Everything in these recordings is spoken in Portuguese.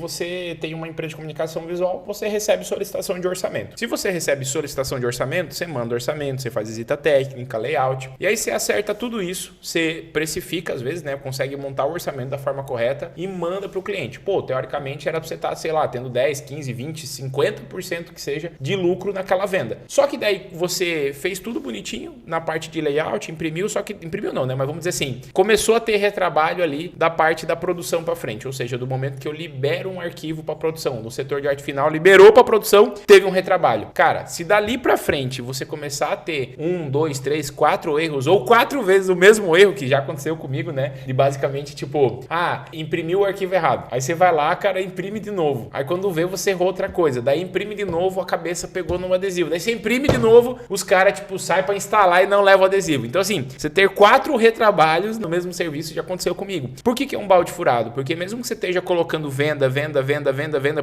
você tem uma empresa de comunicação visual, você recebe solicitação de orçamento. Se você recebe solicitação de orçamento, você manda orçamento, você faz visita técnica, layout, e aí você acerta tudo isso, você precifica às vezes, né, consegue montar o orçamento da forma correta e manda para o cliente. Pô, teoricamente era para você estar, sei lá, tendo 10, 15, 20, 50% que seja de lucro naquela venda. Só que daí você fez tudo bonitinho na parte de layout, imprimiu, só que imprimiu não, né, mas vamos dizer assim, começou a ter retrabalho ali da parte da produção para frente, ou seja, do momento que eu libero um arquivo para produção, no setor de arte final, liberou para produção, teve um retrabalho. Cara, se dali para frente você começar a ter 1, 2, 3, 4 erros, ou 4 vezes o mesmo erro, que já aconteceu comigo, né, de basicamente tipo, imprimiu o arquivo errado, aí você vai lá, cara, imprime de novo, aí quando vê você errou outra coisa, daí imprime de novo, a cabeça pegou no adesivo, daí você imprime de novo, os caras tipo saem para instalar e não levam o adesivo. Então assim, você ter 4 retrabalhos no mesmo serviço já aconteceu comigo. Por que é um balde furado? Porque mesmo que você esteja colocando venda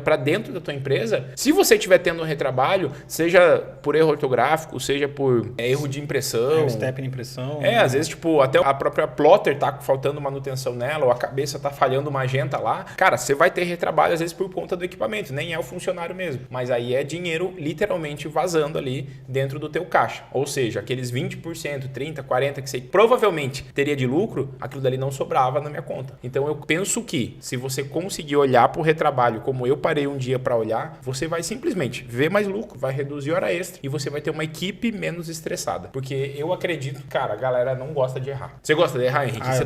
para dentro da tua empresa, se você estiver tendo um retrabalho, seja por erro ortográfico, seja por erro de impressão, step na impressão, às vezes tipo até a própria plotter tá faltando manutenção nela, ou a cabeça tá falhando magenta lá, cara, você vai ter retrabalho às vezes por conta do equipamento, nem é o funcionário mesmo, mas aí é dinheiro literalmente vazando ali dentro do teu caixa, ou seja, aqueles 20%, 30%, 40% que você provavelmente teria de lucro, aquilo dali não sobrava na minha conta. Então eu penso que se você conseguir olhar para o retrabalho como eu parei um dia para olhar, você vai simplesmente ver mais lucro, vai reduzir hora extra e você vai ter uma equipe menos estressada. Porque eu acredito, cara, a galera não gosta de errar. Você gosta de errar, Henrique? Você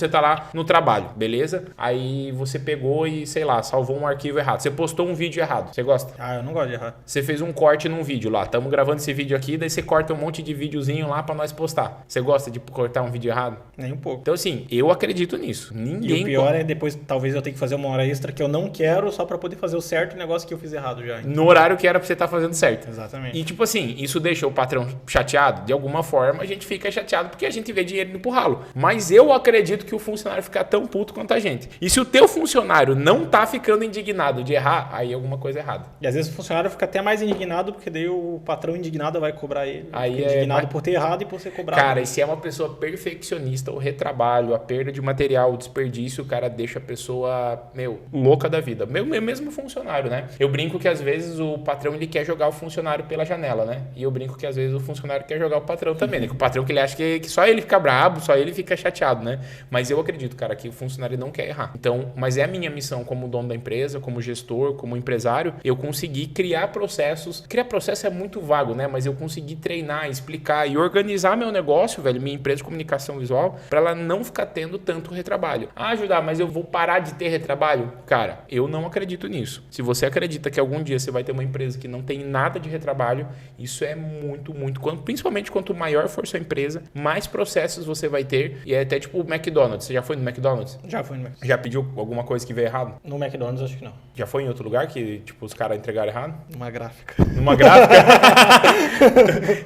tá lá no trabalho, beleza? Aí você pegou e, sei lá, salvou um arquivo errado. Você postou um vídeo errado. Você gosta? Eu não gosto de errar. Você fez um corte num vídeo lá. Estamos gravando esse vídeo aqui, daí você corta um monte de videozinho lá para nós postar. Você gosta de cortar um vídeo errado? Nem um pouco. Então assim, eu acredito nisso. Ninguém. E o pior é depois, talvez eu tenha que fazer uma hora extra que eu não quero só pra poder fazer o certo negócio que eu fiz errado já. No horário que era pra você estar fazendo certo. Exatamente. E tipo assim, isso deixa o patrão chateado? De alguma forma a gente fica chateado porque a gente vê dinheiro indo pro ralo. Mas eu acredito que o funcionário fica tão puto quanto a gente. E se o teu funcionário não tá ficando indignado de errar, aí é alguma coisa errada. E às vezes o funcionário fica até mais indignado porque daí o patrão indignado vai cobrar ele. Aí indignado por ter errado e por ser cobrado. Cara, e se é uma pessoa perfeccionista, o retrabalho, a perda de material, o desperdício, o cara deixa a pessoa, louca da vida. Meu mesmo funcionário, né? Eu brinco que às vezes o patrão ele quer jogar o funcionário pela janela, né? E eu brinco que às vezes o funcionário quer jogar o patrão também, né? Que o patrão que ele acha que só ele fica brabo, só ele fica chateado, né? Mas eu acredito, cara, que o funcionário não quer errar. Então, mas é a minha missão como dono da empresa, como gestor, como empresário, eu consegui criar processos. Criar processo é muito vago, né? Mas eu consegui treinar, explicar e organizar meu negócio, velho, minha empresa de comunicação visual, para ela não ficar tendo tanto retrabalho. Judá, mas eu vou parar de ter retrabalho? Cara, eu não acredito nisso. Se você acredita que algum dia você vai ter uma empresa que não tem nada de retrabalho, isso é muito, principalmente quanto maior for sua empresa, mais processos você vai ter. E é até tipo o McDonald's. Você já foi no McDonald's? Já fui no McDonald's. Já pediu alguma coisa que veio errado? No McDonald's acho que não. Já foi em outro lugar que tipo os caras entregaram errado? Numa gráfica. Numa gráfica?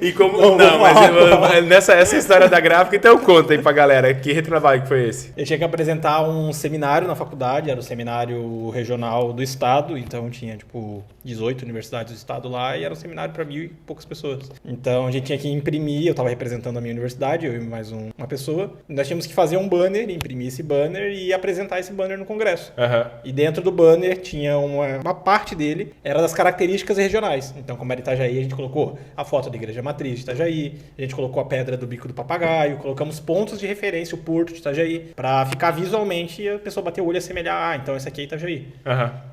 E como... Não, mas essa história da gráfica, então conta aí pra galera. Que retrabalho que foi esse? Eu tinha que apresentar um seminário na faculdade, era o seminário regional do estado, então tinha tipo 18 universidades do estado lá e era um seminário para 1.000 e poucas pessoas. Então a gente tinha que imprimir, eu estava representando a minha universidade, eu e mais uma pessoa, e nós tínhamos que fazer um banner, imprimir esse banner e apresentar esse banner no congresso. E dentro do banner tinha uma parte dele, era das características regionais. Então como era Itajaí, a gente colocou a foto da igreja matriz de Itajaí, a gente colocou a pedra do bico do papagaio, colocamos pontos de referência, o porto de Itajaí, para ficar visualmente e a pessoa bater o olho e assemelhar, então esse aqui é Itajaí.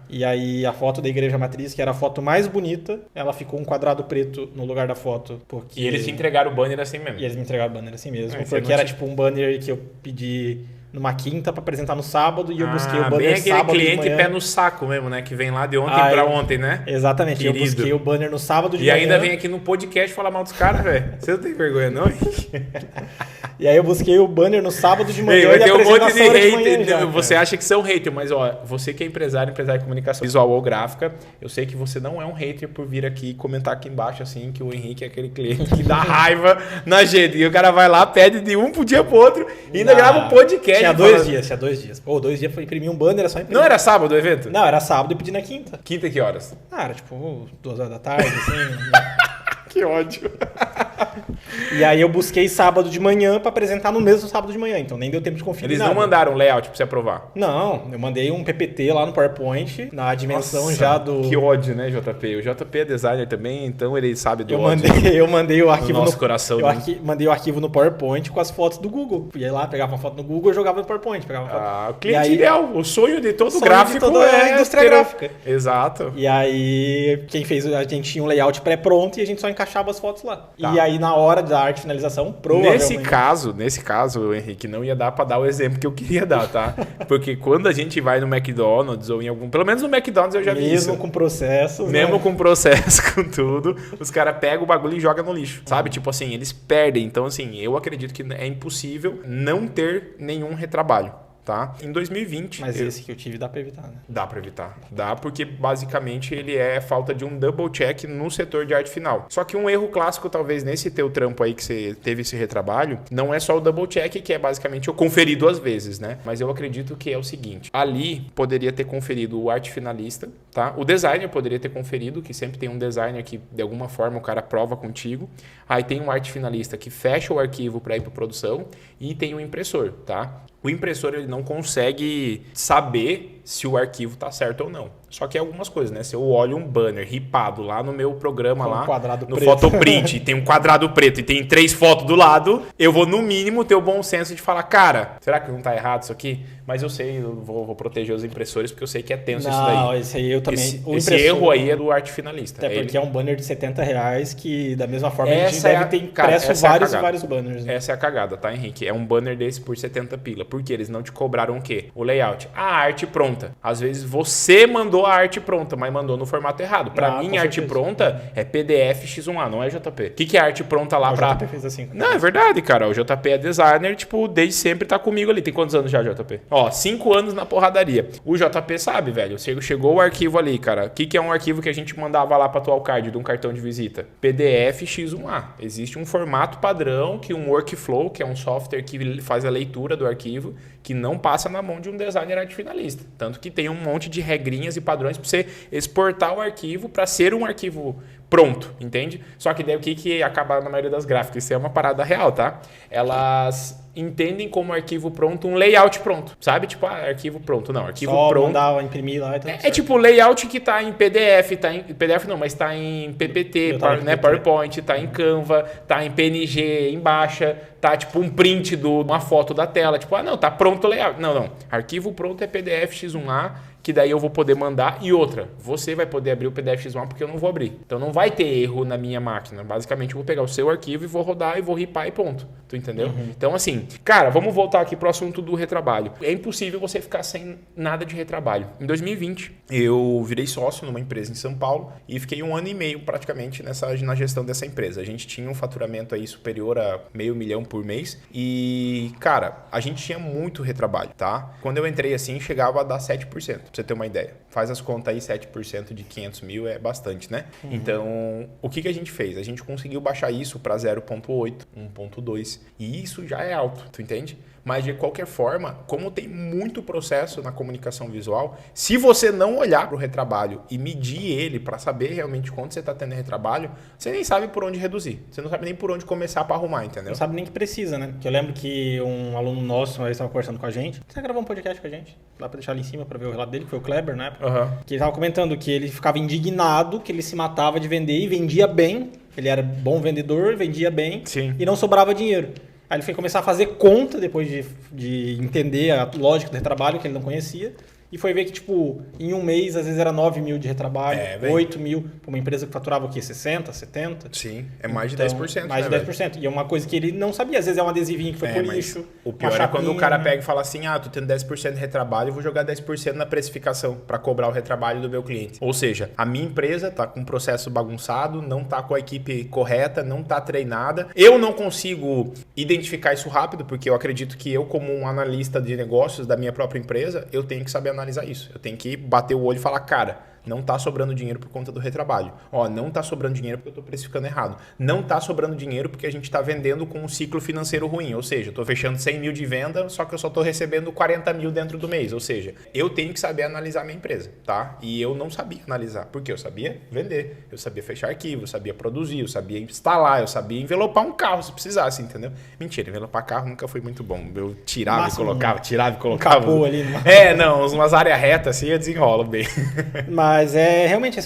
E aí a foto da igreja matriz, que era a foto mais bonita, ela ficou um quadrado preto no lugar da foto. Porque... E eles te entregaram o banner assim mesmo? E eles me entregaram o banner assim mesmo, porque era tipo um banner que eu pedi numa quinta pra apresentar no sábado e eu busquei o banner sábado de manhã. Bem aquele cliente pé no saco mesmo, né? Que vem lá de ontem pra ontem, né? Exatamente. Querido. Eu busquei o banner no sábado de manhã. E ainda vem aqui no podcast falar mal dos caras, velho. Você não tem vergonha, não? E aí eu busquei o banner no sábado de manhã. Vai ter um monte de hater. Você acha que são hater, mas ó, você que é empresário de comunicação visual ou gráfica, eu sei que você não é um hater por vir aqui e comentar aqui embaixo assim que o Henrique é aquele cliente que dá raiva na gente. E o cara vai lá, pede de um pro dia pro outro e ainda grava um podcast. Tinha 2 dias, tinha 2 dias. Pô, 2 dias foi imprimir um banner, era só imprimir. Não era sábado o evento? Não, era sábado e pedi na quinta. Quinta que horas? Era tipo 2 horas da tarde, assim. Que ódio. E aí eu busquei sábado de manhã pra apresentar no mesmo sábado de manhã, então nem deu tempo de conferir Eles nada. não mandaram layout pra você aprovar? Não, eu mandei um PPT lá no PowerPoint, na dimensão já do... Que ódio, né, JP? O JP é designer também, então ele sabe do Eu ódio. mandei o arquivo nosso coração, né? mandei o arquivo no PowerPoint com as fotos do Google. Ia lá, pegava uma foto no Google e jogava no PowerPoint. Pegava uma foto. O cliente E aí, ideal, o sonho de todo sonho de gráfico toda a é indústria ter- gráfica. Exato. E aí, quem fez, a gente tinha um layout pré-pronto e a gente só encaixava as fotos lá. Tá. E aí, na hora da arte finalização, provavelmente... Nesse caso, Henrique, não ia dar pra dar o exemplo que eu queria dar, tá? Porque quando a gente vai no McDonald's ou em algum... Pelo menos no McDonald's eu já vi isso. Mesmo com processos, Mesmo né? com processo, com tudo, os caras pegam o bagulho e jogam no lixo, sabe? Tipo assim, eles perdem. Então, assim, eu acredito que é impossível não ter nenhum retrabalho, tá? Em 2020... Mas esse que eu tive dá pra evitar, né? Dá pra evitar. Dá porque, basicamente, ele é falta de um double check no setor de arte final. Só que um erro clássico, talvez, nesse teu trampo aí que você teve esse retrabalho, não é só o double check, que é basicamente eu conferi 2 vezes, né? Mas eu acredito que é o seguinte. Ali, poderia ter conferido o arte finalista, tá? O designer poderia ter conferido, que sempre tem um designer que, de alguma forma, o cara prova contigo. Aí tem um arte finalista que fecha o arquivo para ir para produção e tem o impressor, tá? O impressor ele não consegue saber se o arquivo tá certo ou não. Só que é algumas coisas, né? Se eu olho um banner ripado lá no meu programa, Com lá um quadrado no preto. Photoprint, tem um quadrado preto e tem 3 fotos do lado, eu vou no mínimo ter o bom senso de falar, cara, será que não tá errado isso aqui? Mas eu sei, eu vou proteger os impressores porque eu sei que é tenso isso daí. Não, esse aí eu também... Esse erro aí é do arte finalista. Até porque é um banner de R$70 que, da mesma forma, Essa a é gente a- deve ter cara, impresso essa é a vários e cagada. vários banners. Né? Essa é a cagada, tá, Henrique? É um banner desse por 70 pila. Por quê? Eles não te cobraram o quê? O layout. A arte pronta. Às vezes você mandou a arte pronta, mas mandou no formato errado. Pra mim, com a arte certeza. pronta é PDF X1A, não é JP. O que é arte pronta lá O pra... JP fez assim. Não, é verdade, cara. O JP é designer, tipo, desde sempre tá comigo ali. Tem quantos anos já, JP? Ó, 5 anos na porradaria. O JP sabe, velho. Chegou o arquivo ali, cara. O que é um arquivo que a gente mandava lá pra tua card de um cartão de visita? PDF X1A. Existe um formato padrão que um workflow, que é um software que faz a leitura do arquivo, que não passa na mão de um designer arte finalista. Tanto que tem um monte de regrinhas e padrões pra você exportar o arquivo pra ser um arquivo pronto, entende? Só que daí o que acaba na maioria das gráficas? Isso é uma parada real, tá? Elas entendem como arquivo pronto um layout pronto, sabe? Tipo, arquivo pronto. Não, arquivo Só pronto. mandar, imprimir lá e tudo É tipo layout que tá em PDF, tá em PDF não, mas tá em PPT, Eu tava em né, PPT. PowerPoint, tá em Canva, tá em PNG, em baixa, tá tipo um print de uma foto da tela, tipo, não, tá pronto o layout. Não. Arquivo pronto é PDF X1A, que daí eu vou poder mandar. E outra, você vai poder abrir o PDF X1A porque eu não vou abrir. Então não vai ter erro na minha máquina. Basicamente eu vou pegar o seu arquivo e vou rodar e vou ripar e ponto. Tu entendeu? Então assim, cara, vamos voltar aqui pro assunto do retrabalho. É impossível você ficar sem nada de retrabalho. Em 2020, eu virei sócio numa empresa em São Paulo e fiquei 1 ano e meio praticamente na gestão dessa empresa. A gente tinha um faturamento aí superior a R$500 mil por mês e, cara, a gente tinha muito retrabalho, tá? Quando eu entrei assim, chegava a dar 7%, pra você ter uma ideia. Faz as contas aí, 7% de 500 mil é bastante, né? Então, o que a gente fez? A gente conseguiu baixar isso para 0,8, 1,2 e isso já é alto, tu entende? Mas de qualquer forma, como tem muito processo na comunicação visual, se você não olhar para o retrabalho e medir ele para saber realmente quanto você está tendo em retrabalho, você nem sabe por onde reduzir. Você não sabe nem por onde começar para arrumar, entendeu? Não sabe nem que precisa, né? Porque eu lembro que um aluno nosso, ele estava conversando com a gente, você gravou um podcast com a gente, lá para deixar ali em cima para ver o relato dele, que foi o Kleber, né? Que ele estava comentando que ele ficava indignado, que ele se matava de vender e vendia bem. Ele era bom vendedor, vendia bem. Sim. E não sobrava dinheiro. Aí ele foi começar a fazer conta depois de entender a lógica do retrabalho que ele não conhecia. E foi ver que, tipo, em um mês, às vezes era 9 mil de retrabalho, 8 mil, pra uma empresa que faturava o quê? 60, 70? Sim, é mais de Então, 10%. Mais de 10%. E é uma coisa que ele não sabia. Às vezes é um adesivinho que foi por mas lixo. o pior é quando o cara pega e fala assim, tô tendo 10% de retrabalho, eu vou jogar 10% na precificação para cobrar o retrabalho do meu cliente. Ou seja, a minha empresa tá com um processo bagunçado, não tá com a equipe correta, não tá treinada. Eu não consigo identificar isso rápido, porque eu acredito que eu, como um analista de negócios da minha própria empresa, eu tenho que saber analisar isso. Eu tenho que bater o olho e falar, cara, Não tá sobrando dinheiro por conta do retrabalho. Ó, não tá sobrando dinheiro porque eu tô precificando errado. Não tá sobrando dinheiro porque a gente tá vendendo com um ciclo financeiro ruim. Ou seja, eu tô fechando 100 mil de venda, só que eu só tô recebendo 40 mil dentro do mês. Ou seja, eu tenho que saber analisar minha empresa, tá? E eu não sabia analisar. Porque eu sabia vender, eu sabia fechar arquivo, eu sabia produzir, eu sabia instalar, eu sabia envelopar um carro se precisasse, entendeu? Mentira, envelopar carro nunca foi muito bom. Eu tirava e colocava, tirava e colocava. Capô ali. Não, umas áreas retas assim eu desenrolo bem. Mas realmente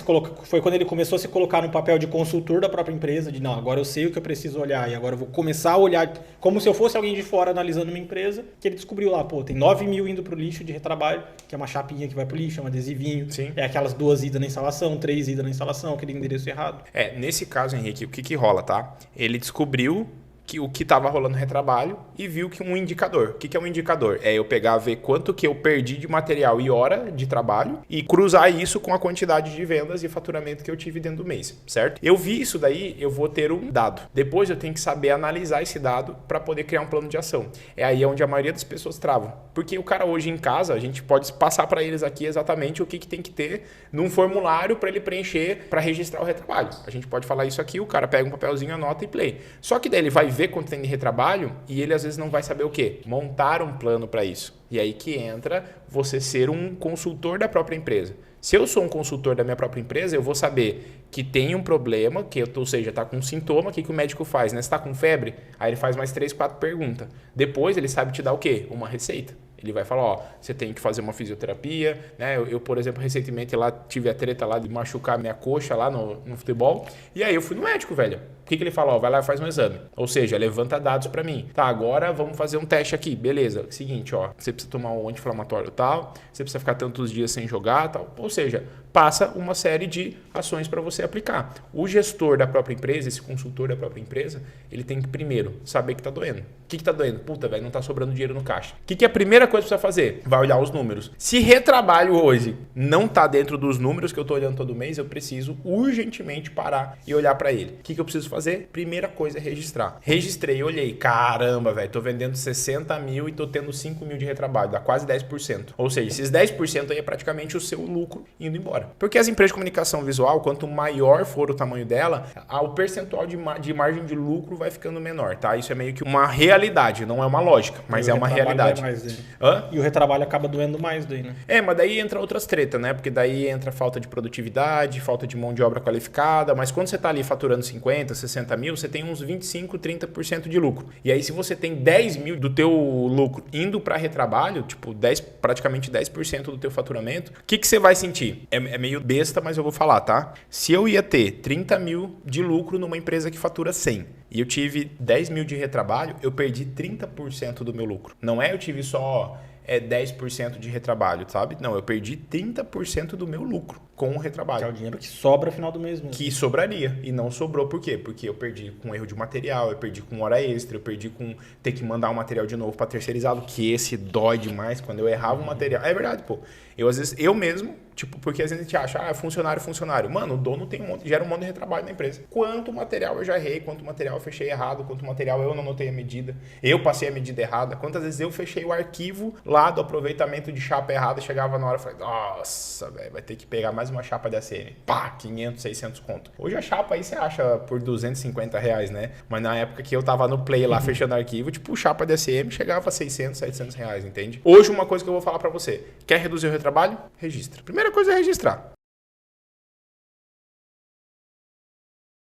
foi quando ele começou a se colocar no papel de consultor da própria empresa, de não, agora eu sei o que eu preciso olhar e agora eu vou começar a olhar como se eu fosse alguém de fora analisando uma empresa, que ele descobriu lá, pô, tem 9 mil indo pro lixo de retrabalho, que é uma chapinha que vai pro lixo, é um adesivinho, Sim. É aquelas 2 idas na instalação, 3 idas na instalação, aquele endereço errado. Nesse caso, Henrique, o que rola, tá? Ele descobriu que o que estava rolando no retrabalho e viu que um indicador. O que é um indicador? É eu pegar, ver quanto que eu perdi de material e hora de trabalho e cruzar isso com a quantidade de vendas e faturamento que eu tive dentro do mês, certo? Eu vi isso daí, eu vou ter um dado. Depois eu tenho que saber analisar esse dado para poder criar um plano de ação. É aí onde a maioria das pessoas travam. Porque o cara hoje em casa, a gente pode passar para eles aqui exatamente o que tem que ter num formulário para ele preencher para registrar o retrabalho. A gente pode falar isso aqui, o cara pega um papelzinho, anota e play. Só que daí ele vai ver quanto tem de retrabalho e ele às vezes não vai saber o quê? Montar um plano para isso. E aí que entra você ser um consultor da própria empresa. Se eu sou um consultor da minha própria empresa, eu vou saber que tem um problema, ou seja, está com um sintoma, o que o médico faz? Né? Se está com febre, aí ele faz mais 3, 4 perguntas. Depois ele sabe te dar o quê? Uma receita. Ele vai falar, ó, você tem que fazer uma fisioterapia, né? Eu, por exemplo, recentemente lá tive a treta lá de machucar minha coxa lá no futebol. E aí eu fui no médico, velho. O que ele fala? Ó, vai lá e faz um exame. Ou seja, levanta dados para mim. Tá, agora vamos fazer um teste aqui. Beleza. Seguinte, ó, você precisa tomar um anti-inflamatório tal, você precisa ficar tantos dias sem jogar tal. Ou seja, passa uma série de ações para você aplicar. O gestor da própria empresa, esse consultor da própria empresa, ele tem que primeiro saber que tá doendo. O que tá doendo? Puta, velho, não tá sobrando dinheiro no caixa. O que é a primeira coisa que você vai fazer? Vai olhar os números. Se retrabalho hoje não tá dentro dos números que eu tô olhando todo mês, eu preciso urgentemente parar e olhar para ele. O que eu preciso fazer? Primeira coisa é registrar. Registrei, olhei, caramba, velho, tô vendendo 60 mil e tô tendo 5 mil de retrabalho, dá quase 10%. Ou seja, esses 10% aí é praticamente o seu lucro indo embora. Porque as empresas de comunicação visual, quanto maior for o tamanho dela, o percentual de margem de lucro vai ficando menor, tá? Isso é meio que uma realidade, não é uma lógica, mas é uma realidade. E o retrabalho acaba doendo mais daí, né? Mas daí entra outras tretas, né? Porque daí entra falta de produtividade, falta de mão de obra qualificada, mas quando você tá ali faturando 50, 60 mil, você tem uns 25, 30% de lucro. E aí se você tem 10 mil do teu lucro indo para retrabalho, tipo praticamente 10% do teu faturamento, o que você vai sentir? É meio besta, mas eu vou falar, tá? Se eu ia ter 30 mil de lucro numa empresa que fatura 100 e eu tive 10 mil de retrabalho, eu perdi 30% do meu lucro. Não é eu tive só 10% de retrabalho, sabe? Não, eu perdi 30% do meu lucro com o retrabalho. Que é o dinheiro que sobra no final do mês mesmo. Que sobraria. E não sobrou por quê? Porque eu perdi com erro de material, eu perdi com hora extra, eu perdi com ter que mandar um material de novo para terceirizado, que esse dói demais quando eu errava o material. É verdade, pô. Às vezes, eu mesmo, porque às vezes a gente acha, funcionário. Mano, o dono gera um monte de retrabalho na empresa. Quanto material eu já errei, quanto material eu fechei errado, quanto material eu não anotei a medida, eu passei a medida errada, quantas vezes eu fechei o arquivo lá do aproveitamento de chapa errada, chegava na hora e falei, nossa, velho, vai ter que pegar mais uma chapa de ACM. Pá, 500, 600 conto. Hoje a chapa aí você acha por R$250, né? Mas na época que eu tava no Play lá fechando arquivo, chapa de ACM chegava a 600, 700 reais, entende? Hoje uma coisa que eu vou falar pra você, quer reduzir o retrabalho? Registra. Primeira coisa é registrar.